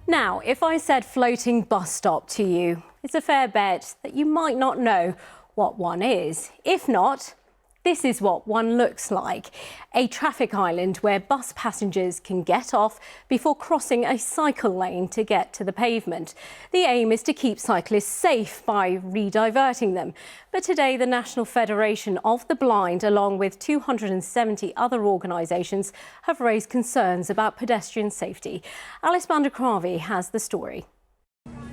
Now, if I said floating bus stop to you, it's a fair bet that you might not know what one is. If not, this is what one looks like. A traffic island where bus passengers can get off before crossing a cycle lane to get to the pavement. The aim is to keep cyclists safe by rediverting them. But today, the National Federation of the Blind, along with 270 other organisations, have raised concerns about pedestrian safety. Alice Banderkravi has the story.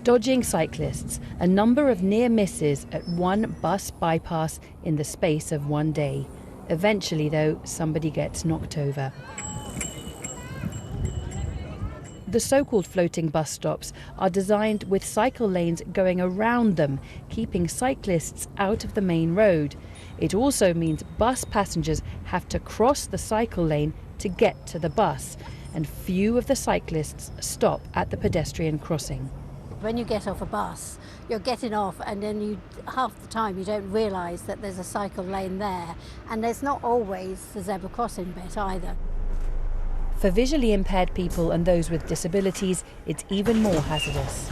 Dodging cyclists, a number of near misses at one bus bypass in the space of one day. Eventually, though, somebody gets knocked over. The so-called floating bus stops are designed with cycle lanes going around them, keeping cyclists out of the main road. It also means bus passengers have to cross the cycle lane to get to the bus, and few of the cyclists stop at the pedestrian crossing. When you get off a bus, you're getting off and then half the time you don't realise that there's a cycle lane there, and there's not always the zebra crossing bit either. For visually impaired people and those with disabilities, it's even more hazardous.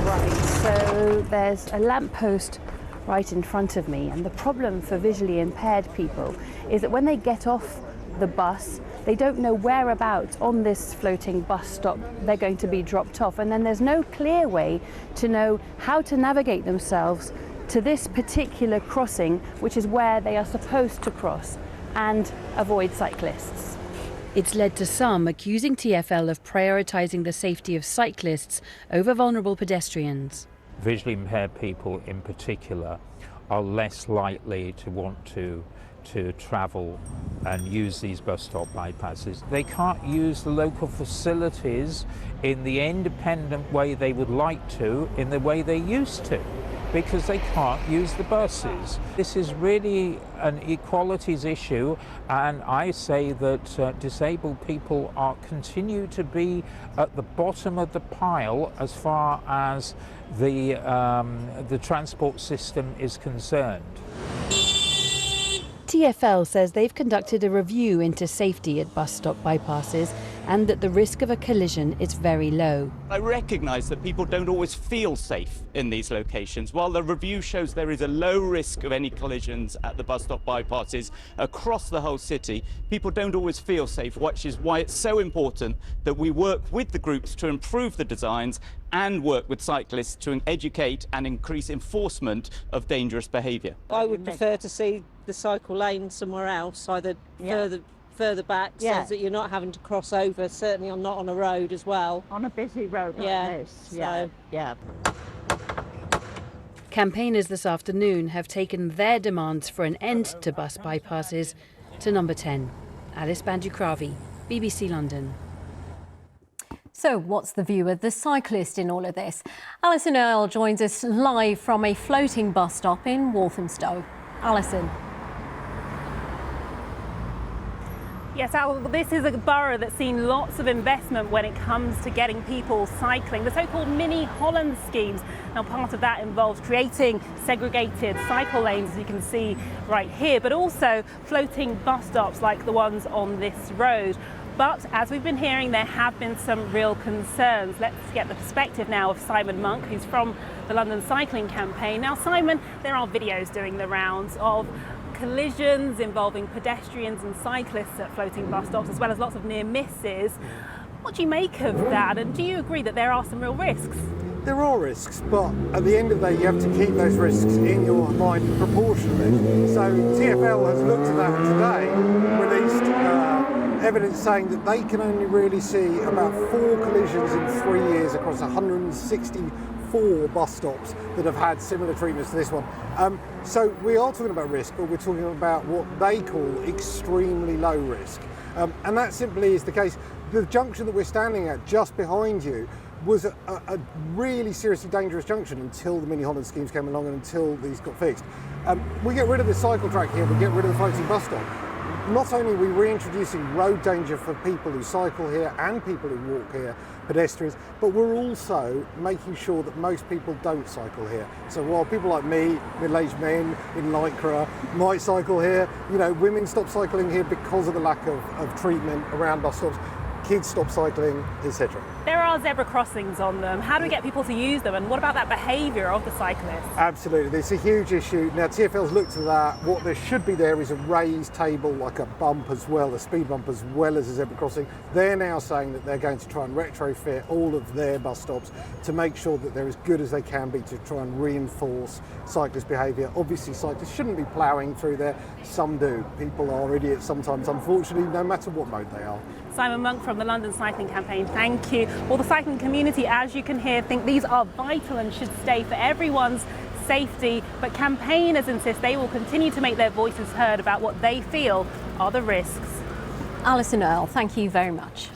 Right, so there's a lamppost right in front of me, and the problem for visually impaired people is that when they get off the bus, they don't know whereabouts on this floating bus stop they're going to be dropped off, and then there's no clear way to know how to navigate themselves to this particular crossing, which is where they are supposed to cross and avoid cyclists. It's led to some accusing TfL of prioritising the safety of cyclists over vulnerable pedestrians. Visually impaired people in particular are less likely to want to travel and use these bus stop bypasses. They can't use the local facilities in the independent way they would like to, in the way they used to, because they can't use the buses. This is really an equalities issue, and I say that disabled people continue to be at the bottom of the pile as far as the transport system is concerned. TfL says they've conducted a review into safety at bus stop bypasses and that the risk of a collision is very low. I recognise that people don't always feel safe in these locations. While the review shows there is a low risk of any collisions at the bus stop bypasses across the whole city, people don't always feel safe, which is why it's so important that we work with the groups to improve the designs and work with cyclists to educate and increase enforcement of dangerous behaviour. I would prefer to see the cycle lane somewhere else, either further back, so that you're not having to cross over, certainly not on a road as well. On a busy road like this. Campaigners this afternoon have taken their demands for an end to bus bypasses to number 10. Alice Banderkravi, BBC London. So what's the view of the cyclist in all of this? Alison Earle joins us live from a floating bus stop in Walthamstow. Alison. Yes, Al, this is a borough that's seen lots of investment when it comes to getting people cycling. The so-called mini Holland schemes. Now, part of that involves creating segregated cycle lanes, as you can see right here, but also floating bus stops like the ones on this road. But as we've been hearing, there have been some real concerns. Let's get the perspective now of Simon Monk, who's from the London Cycling Campaign. Now, Simon, there are videos doing the rounds of collisions involving pedestrians and cyclists at floating bus stops, as well as lots of near misses. What do you make of that, and do you agree that there are some real risks? There are risks, but at the end of the day you have to keep those risks in your mind proportionally. So TfL has looked at that and today released evidence saying that they can only really see about 4 collisions in 3 years across 164 bus stops that have had similar treatments to this one. So we are talking about risk, but we're talking about what they call extremely low risk. And that simply is the case. The junction that we're standing at just behind you was a really seriously dangerous junction until the mini Holland schemes came along and until these got fixed. We get rid of the cycle track here, we get rid of the floating bus stop. Not only are we reintroducing road danger for people who cycle here and people who walk here, pedestrians, but we're also making sure that most people don't cycle here. So while people like me, middle-aged men in Lycra, might cycle here, you know, women stop cycling here because of the lack of treatment around bus stops. kids stop cycling, etc. There are zebra crossings on them. How do we get people to use them, and what about that behaviour of the cyclists? Absolutely, it's a huge issue. Now TfL's looked at that. What there should be there is a raised table, like a bump as well, a speed bump as well as a zebra crossing. They're now saying that they're going to try and retrofit all of their bus stops to make sure that they're as good as they can be to try and reinforce cyclist behaviour. Obviously cyclists shouldn't be ploughing through there, some do. People are idiots sometimes, unfortunately, no matter what mode they are. Simon Monk from the London Cycling Campaign, thank you. Well, the cycling community, as you can hear, think these are vital and should stay for everyone's safety, but campaigners insist they will continue to make their voices heard about what they feel are the risks. Alison Earle, thank you very much.